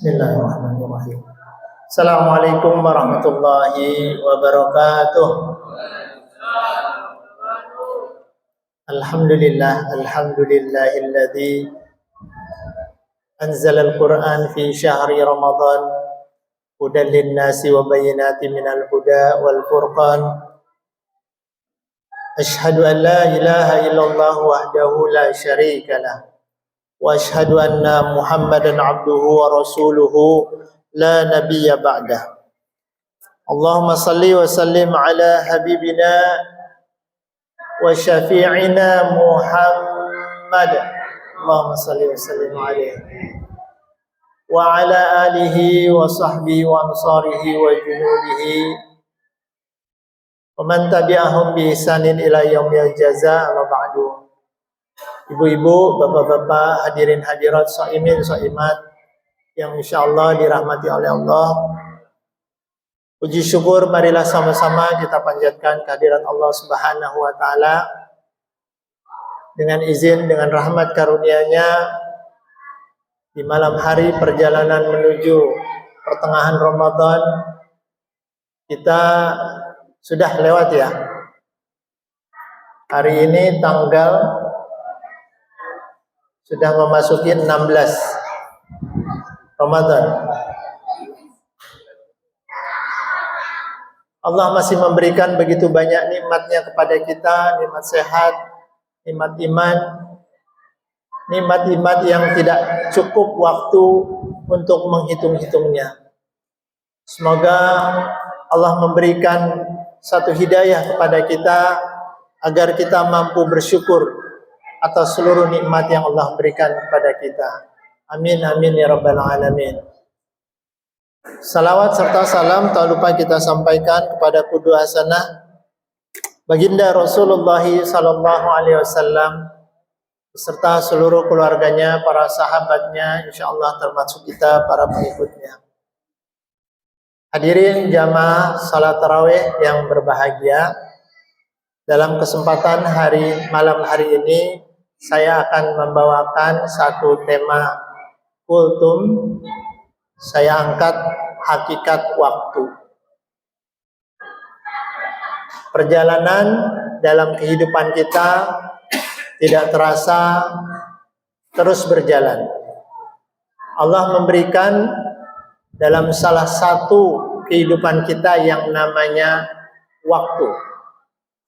Bismillahirrahmanirrahim. Assalamualaikum warahmatullahi wabarakatuh. Alhamdulillahilladzi anzalal Qur'an fi syahri Ramadan hudan lin-nasi wa bayyinatin minal huda wal furqan. Asyhadu an la ilaha illallah wahdahu la syarika lah. Wa asyhadu anna Muhammadan abduhu wa rasuluhu la nabiyya ba'dah. Allahumma salli wa sallim ala habibina wa syafi'ina Muhammad. Allahumma salli wa sallim alaihi wa ala alihi wa sahbihi wa ansarihi wa junudihi wa man tabi'ahum bi ihsanin ila yaumil jazaa wa ba'du. Ibu-ibu, bapak-bapak, hadirin hadirat, shaimin, shaimat yang insyaallah dirahmati oleh Allah. Puji syukur marilah sama-sama kita panjatkan kehadirat Allah Subhanahu wa taala. Dengan izin, dengan rahmat karunia-Nya, di malam hari perjalanan menuju pertengahan Ramadan kita sudah lewat ya. Hari ini tanggal sudah memasuki 16 Ramadan. Allah masih memberikan begitu banyak nikmatnya kepada kita, nikmat sehat, nikmat iman, nikmat-nikmat yang tidak cukup waktu untuk menghitung-hitungnya. Semoga Allah memberikan satu hidayah kepada kita agar kita mampu bersyukur atas seluruh nikmat yang Allah berikan kepada kita. Amin amin ya rabbal alamin. Salawat serta salam tak lupa kita sampaikan kepada qudwa hasanah baginda Rasulullah sallallahu alaihi wasallam beserta seluruh keluarganya, para sahabatnya, insyaallah termasuk kita para pengikutnya. Hadirin jamaah salat tarawih yang berbahagia, dalam kesempatan malam hari ini saya akan membawakan satu tema kultum. Saya angkat hakikat waktu. Perjalanan dalam kehidupan kita tidak terasa terus berjalan. Allah memberikan dalam salah satu kehidupan kita yang namanya waktu.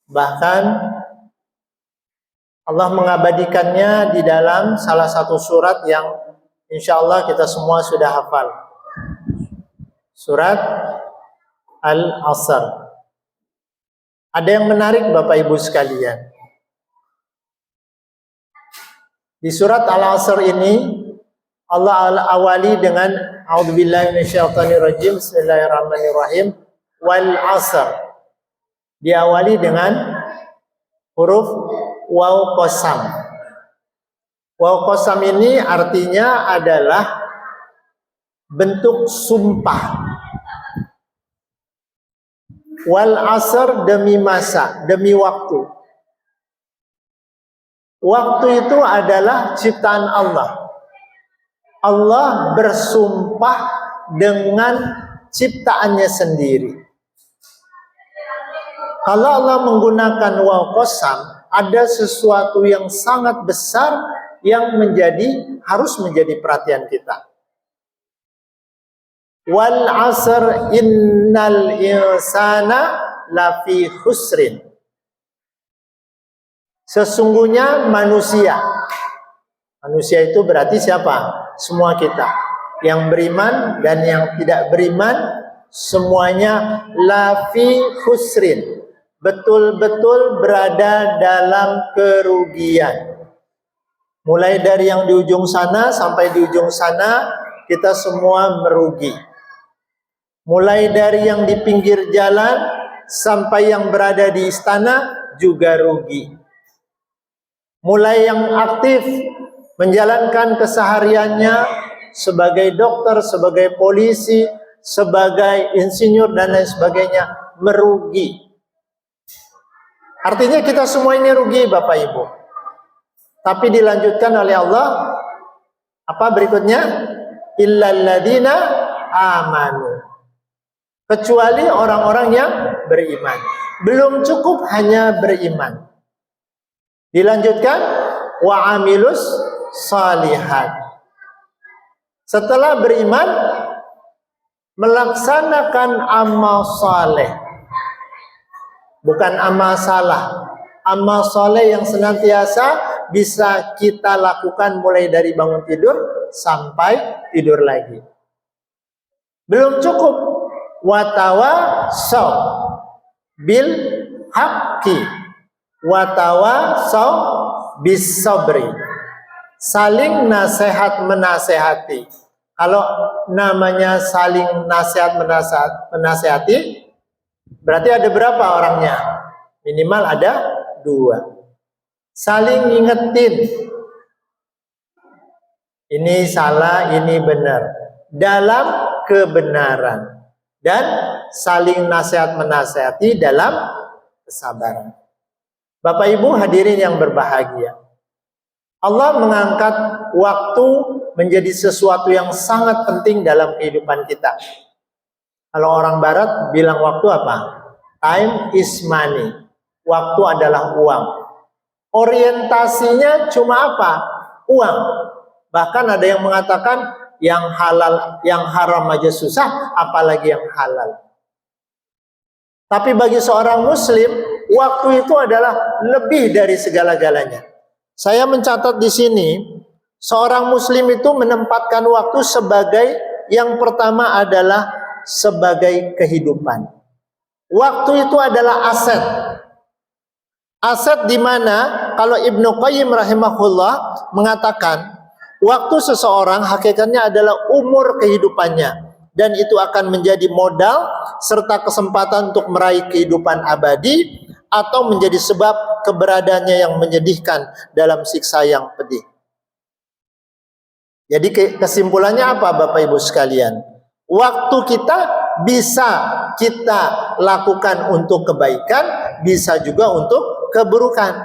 Bahkan Allah mengabadikannya di dalam salah satu surat yang insya Allah kita semua sudah hafal. Surat Al-Asr. Ada yang menarik Bapak Ibu sekalian. Di surat Al-Asr ini Allah awali dengan a'udzubillahi minasyaitonirrajim, bismillahirrahmanirrahim, wal 'asr. Diawali dengan huruf waw qasam. Waw qasam ini artinya adalah bentuk sumpah. Wal asr demi masa, demi waktu. Waktu itu adalah ciptaan Allah. Allah bersumpah dengan ciptaannya sendiri. Kalau Allah menggunakan waw qasam, ada sesuatu yang sangat besar yang harus menjadi perhatian kita. Wal 'asr innal insana lafi khusrin. Sesungguhnya manusia itu berarti siapa? Semua kita. Yang beriman dan yang tidak beriman semuanya lafi khusrin. Betul-betul berada dalam kerugian. Mulai dari yang di ujung sana sampai di ujung sana, kita semua merugi. Mulai dari yang di pinggir jalan sampai yang berada di istana juga rugi. Mulai yang aktif menjalankan kesehariannya sebagai dokter, sebagai polisi, sebagai insinyur dan lain sebagainya, merugi. Artinya kita semua ini rugi Bapak Ibu. Tapi dilanjutkan oleh Allah, apa berikutnya? illal ladzina amanu. Kecuali orang-orang yang beriman. Belum cukup hanya beriman. Dilanjutkan wa amilus shalihat. Setelah beriman, melaksanakan amal saleh. Bukan amal salah. Amal saleh yang senantiasa bisa kita lakukan mulai dari bangun tidur sampai tidur lagi. Belum cukup. Watawasaw bil haqqi watawasaw bis sabri. Saling nasihat menasehati. Kalau namanya saling nasihat menasehati, berarti ada berapa orangnya? Minimal ada 2. Saling ngingetin. Ini salah, ini benar. Dalam kebenaran. Dan saling nasihat menasehati dalam kesabaran. Bapak Ibu hadirin yang berbahagia. Allah mengangkat waktu menjadi sesuatu yang sangat penting dalam kehidupan kita. Kalau orang barat bilang waktu apa? Time is money. Waktu adalah uang. Orientasinya cuma apa? Uang. Bahkan ada yang mengatakan yang halal, yang haram aja susah, apalagi yang halal. Tapi bagi seorang muslim, waktu itu adalah lebih dari segala-galanya. Saya mencatat di sini, seorang muslim itu menempatkan waktu sebagai yang pertama adalah sebagai kehidupan. Waktu itu adalah aset. Aset di mana kalau Ibnu Qayyim rahimahullah mengatakan waktu seseorang hakikatnya adalah umur kehidupannya, dan itu akan menjadi modal serta kesempatan untuk meraih kehidupan abadi atau menjadi sebab keberadaannya yang menyedihkan dalam siksa yang pedih. Jadi kesimpulannya apa Bapak Ibu sekalian? Waktu kita bisa kita lakukan untuk kebaikan, bisa juga untuk keburukan.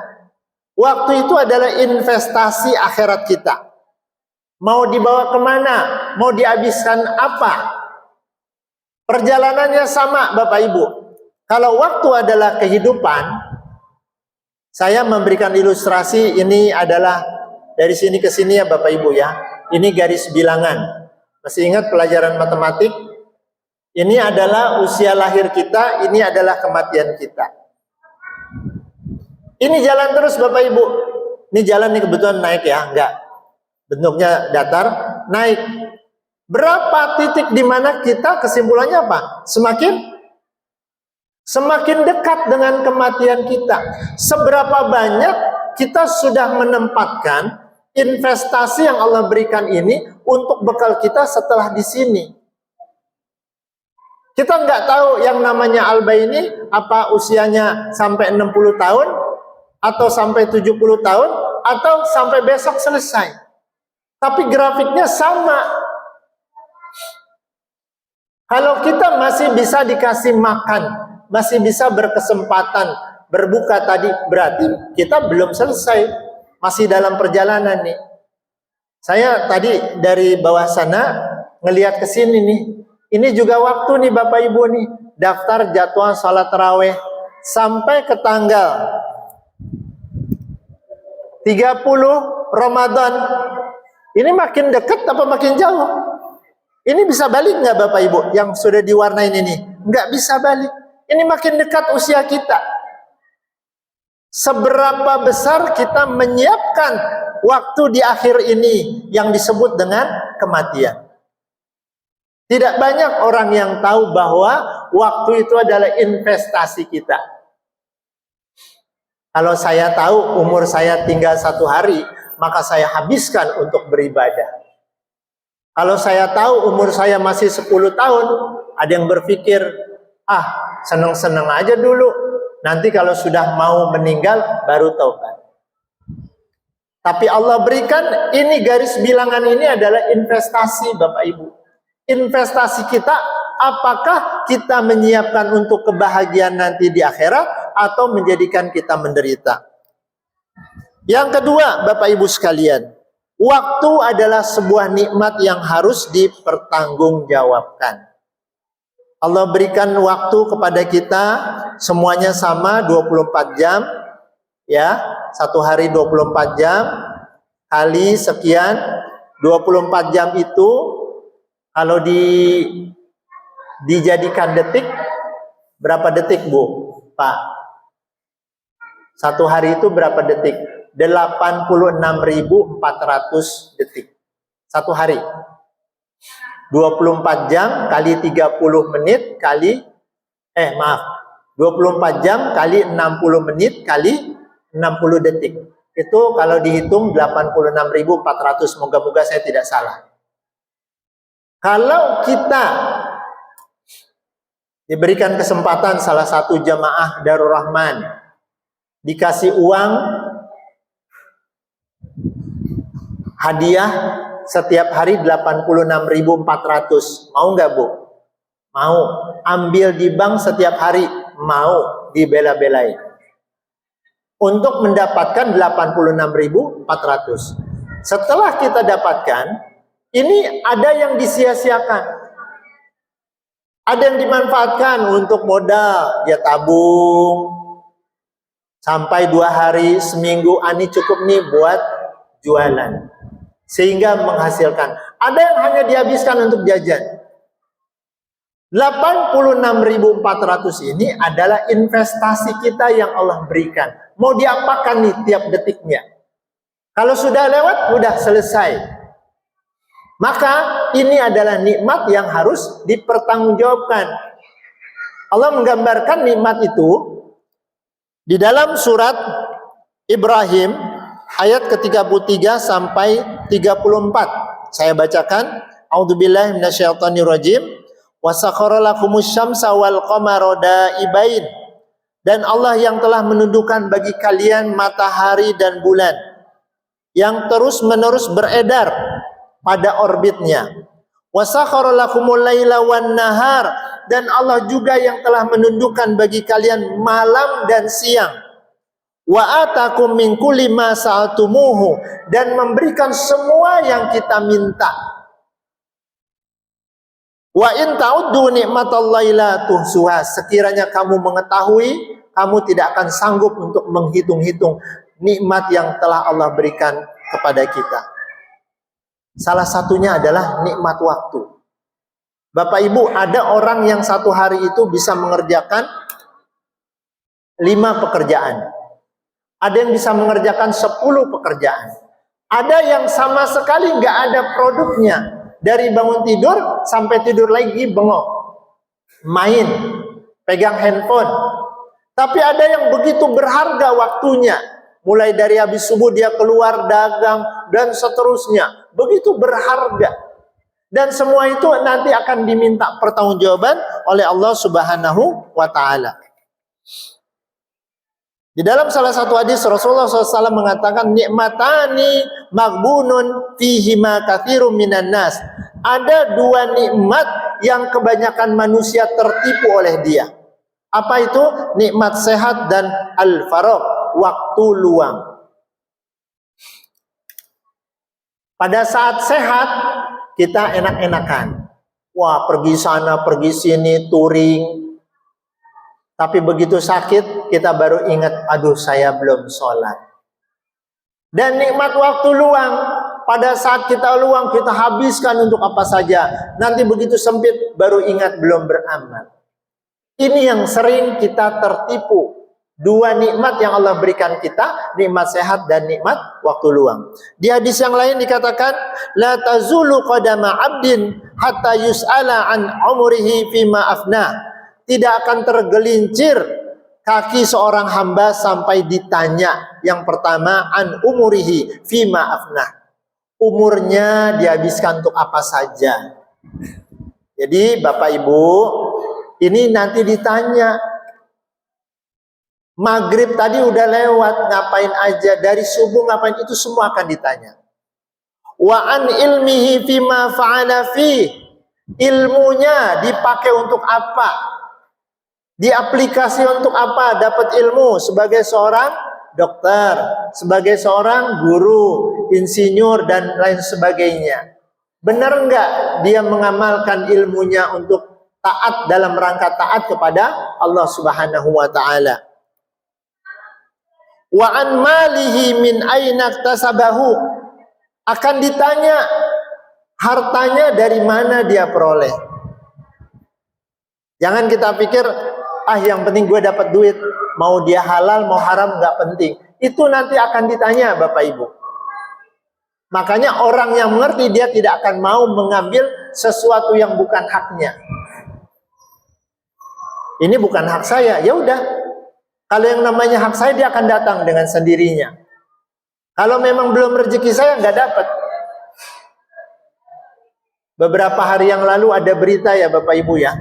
Waktu itu adalah investasi akhirat kita. Mau dibawa kemana? Mau dihabiskan apa? Perjalanannya sama Bapak Ibu. Kalau waktu adalah kehidupan, saya memberikan ilustrasi ini adalah dari sini ke sini ya Bapak Ibu ya. Ini garis bilangan. Masih ingat pelajaran matematik? Ini adalah usia lahir kita, ini adalah kematian kita. Ini jalan terus Bapak Ibu. Ini jalan nih kebetulan naik ya, enggak. Bentuknya datar, naik. Berapa titik di mana kita kesimpulannya apa? Semakin dekat dengan kematian kita. Seberapa banyak kita sudah menempatkan investasi yang Allah berikan ini untuk bekal kita setelah di sini. Kita nggak tahu yang namanya Alba ini apa usianya sampai 60 tahun atau sampai 70 tahun atau sampai besok selesai. Tapi grafiknya sama. Kalau kita masih bisa dikasih makan, masih bisa berkesempatan berbuka tadi, berarti kita belum selesai. Masih dalam perjalanan nih. Saya tadi dari bawah sana ngelihat ke sini nih. Ini juga waktu nih Bapak Ibu nih. Daftar jadwal sholat tarawih sampai ke tanggal 30 Ramadan. Ini makin dekat apa makin jauh? Ini bisa balik nggak Bapak Ibu yang sudah diwarnain ini? Nggak bisa balik. Ini makin dekat usia kita. Seberapa besar kita menyiapkan waktu di akhir ini yang disebut dengan kematian. Tidak banyak orang yang tahu bahwa waktu itu adalah investasi kita. Kalau saya tahu umur saya tinggal 1 hari, maka saya habiskan untuk beribadah. Kalau saya tahu umur saya masih 10 tahun, ada yang berpikir, seneng-seneng aja dulu. Nanti kalau sudah mau meninggal, baru taubat. Tapi Allah berikan, ini garis bilangan ini adalah investasi Bapak Ibu. Investasi kita, apakah kita menyiapkan untuk kebahagiaan nanti di akhirat, atau menjadikan kita menderita. Yang kedua, Bapak Ibu sekalian, Waktu adalah sebuah nikmat yang harus dipertanggungjawabkan. Allah berikan waktu kepada kita semuanya sama 24 jam, ya. Satu hari 24 jam kali sekian, 24 jam itu kalau dijadikan detik, berapa detik Bu? Pak, satu hari itu berapa detik? 86.400 detik satu hari. 24 jam kali 30 menit kali 24 jam kali 60 menit kali 60 detik. Itu kalau dihitung 86.400, moga-moga saya tidak salah. Kalau kita diberikan kesempatan salah satu jamaah Darur Rahman dikasih uang hadiah setiap hari 86.400, mau nggak Bu? Mau. Ambil di bank setiap hari, mau, dibela-belain untuk mendapatkan 86.400. Setelah kita dapatkan, ini ada yang disia-siakan, ada yang dimanfaatkan untuk modal, dia tabung sampai 2 hari, seminggu, ani cukup nih buat jualan, sehingga menghasilkan. Ada yang hanya dihabiskan untuk jajan. 86.400 ini adalah investasi kita yang Allah berikan. Mau diapakan nih tiap detiknya? Kalau sudah lewat, sudah selesai. Maka ini adalah nikmat yang harus dipertanggungjawabkan. Allah menggambarkan nikmat itu di dalam surat Ibrahim ayat ke-33 sampai 34. Saya bacakan. A'udzubillahi minasyaitonirrajim. Wa sakhkhara lakumus syamsa wal qamara da'ibain. Dan Allah yang telah menundukkan bagi kalian matahari dan bulan yang terus-menerus beredar pada orbitnya. Wa sakhkhara lakumul laila wan nahar, dan Allah juga yang telah menundukkan bagi kalian malam dan siang. Wa atakum min kulli ma sa'altumuhu, dan memberikan semua yang kita minta. Wa in ta'uddu ni'matallahi la tuhsuha, sekiranya kamu mengetahui, kamu tidak akan sanggup untuk menghitung-hitung nikmat yang telah Allah berikan kepada kita. Salah satunya adalah nikmat waktu. Bapak Ibu, ada orang yang satu hari itu bisa mengerjakan 5 pekerjaan. Ada yang bisa mengerjakan 10 pekerjaan. Ada yang sama sekali nggak ada produknya. Dari bangun tidur sampai tidur lagi bengong, main, pegang handphone. Tapi ada yang begitu berharga waktunya. Mulai dari habis subuh dia keluar dagang dan seterusnya. Begitu berharga. Dan semua itu nanti akan diminta pertanggungjawaban oleh Allah Subhanahu wa ta'ala. Di dalam salah satu hadis Rasulullah SAW mengatakan, nikmatani maghbunun fihima katsirun minan nas. Ada 2 nikmat yang kebanyakan manusia tertipu oleh dia. Apa itu? Nikmat sehat dan al-faragh, waktu luang. Pada saat sehat kita enak-enakan. Wah, pergi sana, pergi sini, touring. Tapi begitu sakit, kita baru ingat, aduh saya belum sholat. Dan nikmat waktu luang, pada saat kita luang, kita habiskan untuk apa saja. Nanti begitu sempit, baru ingat belum beramal. Ini yang sering kita tertipu. 2 nikmat yang Allah berikan kita, nikmat sehat dan nikmat waktu luang. Di hadis yang lain dikatakan, la tazulu qadama 'abdin hatta yus'ala an umrihi fima afna. Tidak akan tergelincir kaki seorang hamba sampai ditanya. Yang pertama, an umurihi fima afna. Umurnya dihabiskan untuk apa saja. Jadi Bapak Ibu, ini nanti ditanya. Maghrib tadi udah lewat, ngapain aja. Dari subuh ngapain, itu semua akan ditanya. Wa an ilmihi fima fa'ala fi. Ilmunya dipakai untuk apa? Diaplikasi untuk apa? Dapat ilmu sebagai seorang dokter, sebagai seorang guru, insinyur, dan lain sebagainya. Benar enggak dia mengamalkan ilmunya untuk taat dalam rangka taat kepada Allah Subhanahu wa taala? Wa an malihi min aina iktasabahu, akan ditanya hartanya dari mana dia peroleh. Jangan kita pikir yang penting gue dapat duit, mau dia halal mau haram nggak penting. Itu nanti akan ditanya Bapak Ibu. Makanya orang yang mengerti dia tidak akan mau mengambil sesuatu yang bukan haknya. Ini bukan hak saya, ya udah. Kalau yang namanya hak saya dia akan datang dengan sendirinya. Kalau memang belum rezeki saya nggak dapat. Beberapa hari yang lalu ada berita ya Bapak Ibu ya.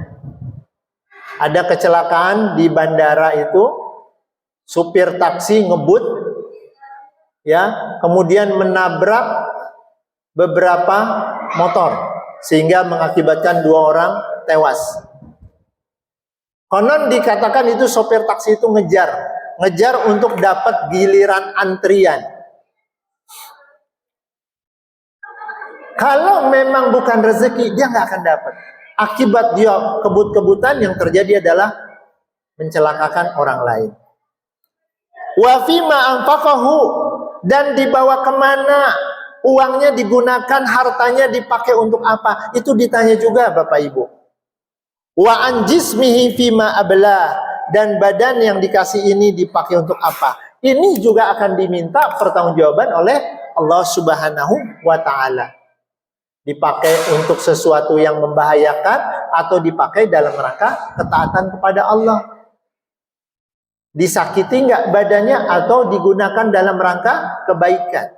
Ada kecelakaan di bandara itu, supir taksi ngebut, ya, kemudian menabrak beberapa motor sehingga mengakibatkan 2 orang tewas. Konon dikatakan itu sopir taksi itu ngejar untuk dapat giliran antrian. Kalau memang bukan rezeki, dia nggak akan dapat. Akibat dia kebut-kebutan, yang terjadi adalah mencelakakan orang lain. Wa fima anfaqahu, dan dibawa kemana uangnya digunakan, hartanya dipakai untuk apa? Itu ditanya juga Bapak Ibu. Wa an jismihi fima ablah, dan badan yang dikasih ini dipakai untuk apa? Ini juga akan diminta pertanggungjawaban oleh Allah Subhanahu wa taala. Dipakai untuk sesuatu yang membahayakan atau dipakai dalam rangka ketaatan kepada Allah. Disakiti nggak badannya atau digunakan dalam rangka kebaikan.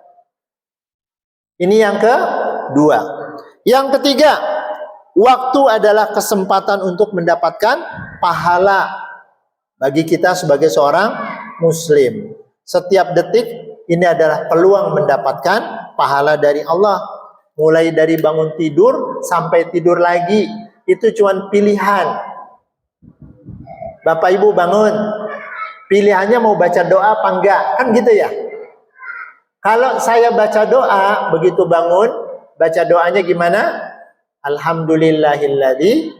Ini yang kedua. Yang ketiga, waktu adalah kesempatan untuk mendapatkan pahala bagi kita sebagai seorang muslim. Setiap detik ini adalah peluang mendapatkan pahala dari Allah. Mulai dari bangun tidur sampai tidur lagi, itu cuma pilihan. Bapak Ibu bangun, pilihannya mau baca doa apa enggak, kan gitu ya. Kalau saya baca doa, begitu bangun, baca doanya gimana? Alhamdulillahilladzi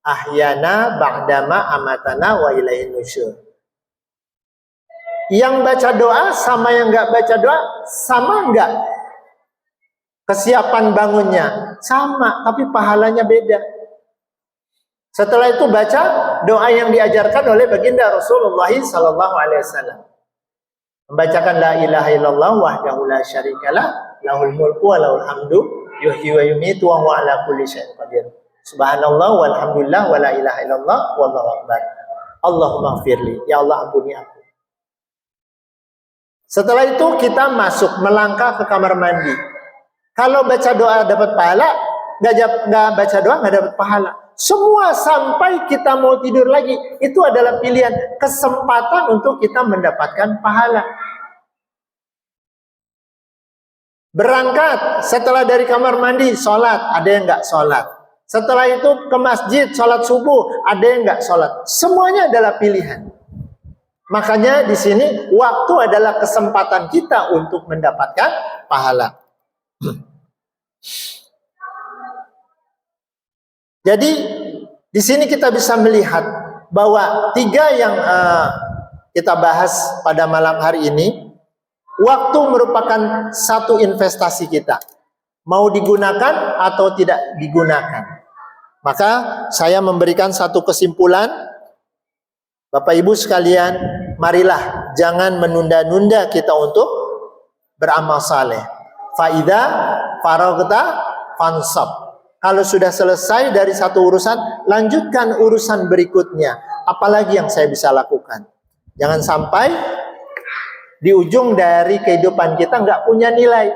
ahyana ba'dama amatana wa ilaihin nusyur. Yang baca doa sama yang enggak baca doa sama enggak? Kesiapan bangunnya sama, tapi pahalanya beda. Setelah itu baca doa yang diajarkan oleh baginda Rasulullah sallallahu alaihi wasallam. Membacakan la ilaha illallah wahdahu la syarikalah, lahul mulku wa lahul hamdu, yuhyi wa yumiitu wa huwa ala kulli syai'in qadir. Subhanallah walhamdulillah wa la ilaha illallah wallahu akbar. Allahumma ighfirli, ya Allah ampuni aku. Setelah itu kita masuk melangkah ke kamar mandi. Kalau baca doa dapat pahala, nggak baca doa nggak dapat pahala. Semua sampai kita mau tidur lagi, itu adalah pilihan, kesempatan untuk kita mendapatkan pahala. Berangkat, setelah dari kamar mandi, sholat, ada yang nggak sholat. Setelah itu ke masjid, sholat subuh, ada yang nggak sholat. Semuanya adalah pilihan. Makanya di sini waktu adalah kesempatan kita untuk mendapatkan pahala. Jadi di sini kita bisa melihat bahwa 3 yang kita bahas pada malam hari ini, waktu merupakan satu investasi kita, mau digunakan atau tidak digunakan. Maka saya memberikan satu kesimpulan, Bapak Ibu sekalian, marilah jangan menunda-nunda kita untuk beramal saleh. Faida faragta fansab. Kalau sudah selesai dari satu urusan, lanjutkan urusan berikutnya. Apalagi yang saya bisa lakukan? Jangan sampai di ujung dari kehidupan kita nggak punya nilai.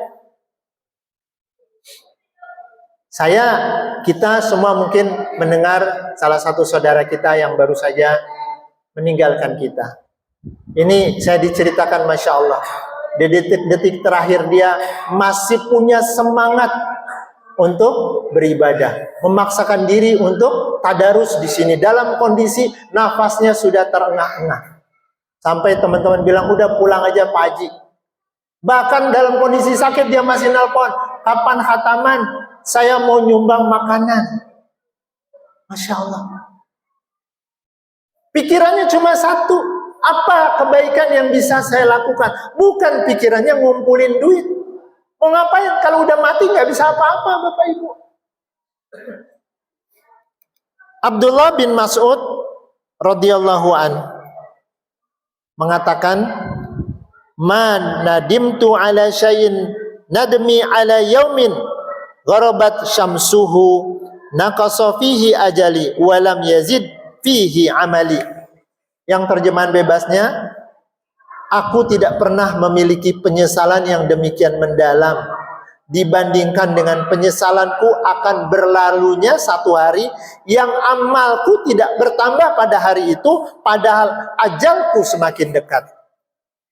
Kita semua mungkin mendengar salah satu saudara kita yang baru saja meninggalkan kita. Ini saya diceritakan, Masya Allah. Di detik-detik terakhir dia masih punya semangat untuk beribadah, memaksakan diri untuk tadarus di sini dalam kondisi nafasnya sudah terengah-engah. Sampai teman-teman bilang, udah pulang aja Pak Haji. Bahkan dalam kondisi sakit dia masih nelpon, kapan khataman? Saya mau nyumbang makanan. Masya Allah. Pikirannya cuma satu, apa kebaikan yang bisa saya lakukan? Bukan pikirannya ngumpulin duit. Mau ngapain? Kalau udah mati nggak bisa apa-apa, Bapak Ibu. Abdullah bin Mas'ud radhiyallahu an mengatakan, "Man nadimtu ala syai'in nadmi ala yaumin gharabat syamsuhu naqasa fihi ajali wa lam yazid fihi amali." Yang terjemahan bebasnya, aku tidak pernah memiliki penyesalan yang demikian mendalam dibandingkan dengan penyesalanku akan berlalunya satu hari yang amalku tidak bertambah pada hari itu, padahal ajalku semakin dekat.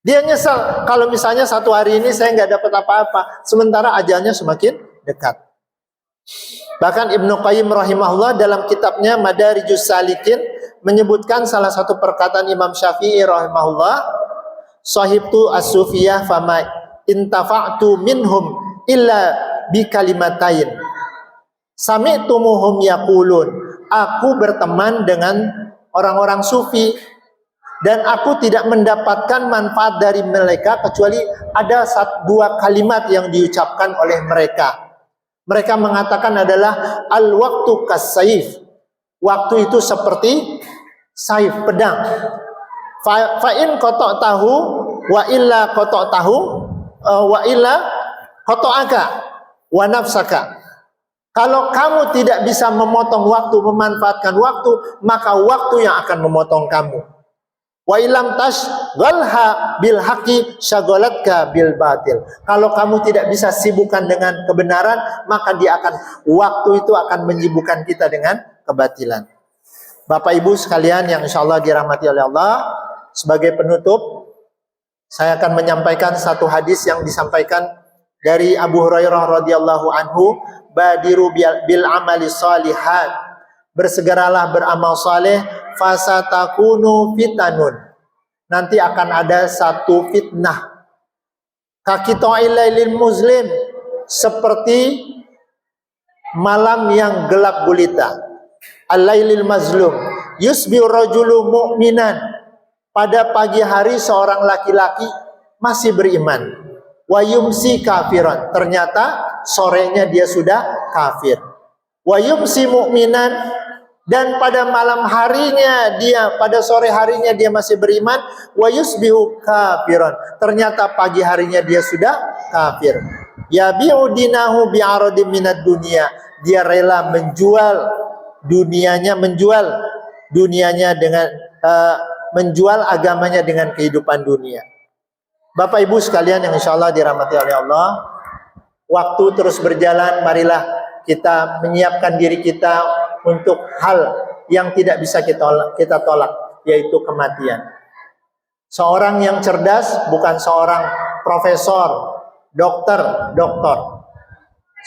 Dia nyesal kalau misalnya satu hari ini saya nggak dapat apa-apa, sementara ajalnya semakin dekat. Bahkan Ibnu Qayyim rahimahullah dalam kitabnya Madarijus Salikin menyebutkan salah satu perkataan Imam Syafi'i rahimahullah, "Sahibtu as-sufiyah fama intafa'tu minhum illa bi kalimatain sami'tumuhum yaqulun." Aku berteman dengan orang-orang sufi dan aku tidak mendapatkan manfaat dari mereka kecuali ada dua kalimat yang diucapkan oleh mereka. Mereka mengatakan adalah al-waqtu kas-saif. Waktu itu seperti saif, pedang. Fa in qata'tahu wa illa qata'tahu wa illa qata'aka wa nafsaka. Kalau kamu tidak bisa memotong waktu, memanfaatkan waktu, maka waktu yang akan memotong kamu. Wa ilam tashghalha bil haqqi syagalatka bil batil. Kalau kamu tidak bisa sibukkan dengan kebenaran, maka waktu itu akan menyibukkan kita dengan kebatilan. Bapak Ibu sekalian yang insyaallah dirahmati oleh Allah, sebagai penutup saya akan menyampaikan satu hadis yang disampaikan dari Abu Hurairah radhiyallahu anhu, badiru bil amali shalihat. Bersegeralah beramal saleh, fasatakunu fitanun. Nanti akan ada satu fitnah. Kaqita'il lailil muslim, seperti malam yang gelap gulita. Al-lailil mazlum, yusbihu rajulu mu'minan. Pada pagi hari seorang laki-laki masih beriman. Wa yumsi kafiran, ternyata sorenya dia sudah kafir. Wa yumsi mu'minan, dan pada malam harinya pada sore harinya dia masih beriman. Wa yusbihu kafiran, ternyata pagi harinya dia sudah kafir. Yabi'u dinahu bi'aradin minad dunia, dia rela menjual dunianya dengan menjual agamanya dengan kehidupan dunia. Bapak Ibu sekalian yang insyaallah dirahmati oleh Allah, waktu terus berjalan, marilah kita menyiapkan diri kita untuk hal yang tidak bisa kita tolak, yaitu kematian. Seorang yang cerdas bukan seorang profesor, dokter.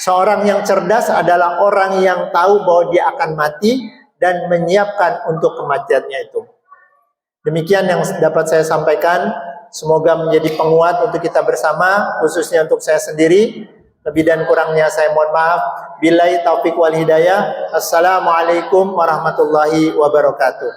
Seorang yang cerdas adalah orang yang tahu bahwa dia akan mati dan menyiapkan untuk kematiannya itu. Demikian yang dapat saya sampaikan. Semoga menjadi penguat untuk kita bersama, khususnya untuk saya sendiri. Lebih dan kurangnya saya mohon maaf. Billahi taufiq wal hidayah. Assalamualaikum warahmatullahi wabarakatuh.